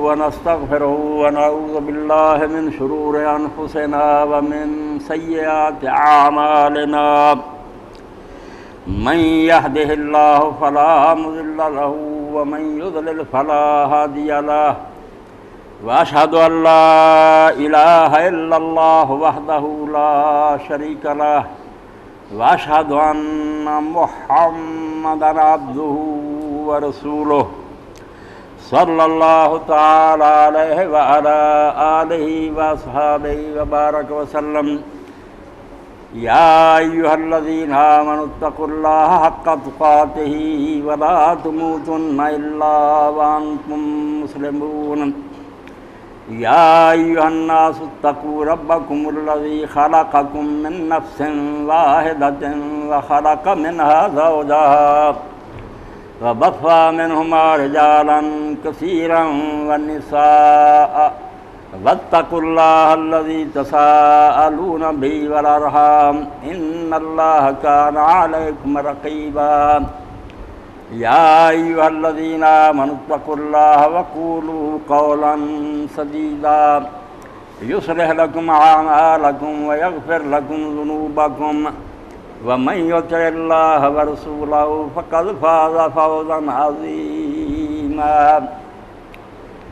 ونستغفره ونعوذ بالله من شرور أنفسنا ومن سيئات أعمالنا من يهده الله فلا مضل له ومن يضلل فلا هادي له وأشهد أن لا إله إلا الله وحده لا شريك له وأشهد أن محمدا عبده ورسوله صلى الله تعالى عليه وعلى آله وأصحابه وبارك وسلم يا أيها الذين آمنوا اتقوا الله حق تقاته ولا تموتن إلا وأنتم مسلمون يا أيها الناس اتقوا ربكم الذي خلقكم من نفس واحدة وخلق منها زوجها وبث منهما رجالا كثيرا والنساء واتقوا الله الذي تساءلون به والأرحام إن الله كان عليكم رقيبا يا أيها الذين آمنوا اتقوا الله وقولوا قولا سديدا يصلح لكم أعمالكم ويغفر لكم ذنوبكم ومن يطع الله ورسوله فقد فاز فوزا عظيما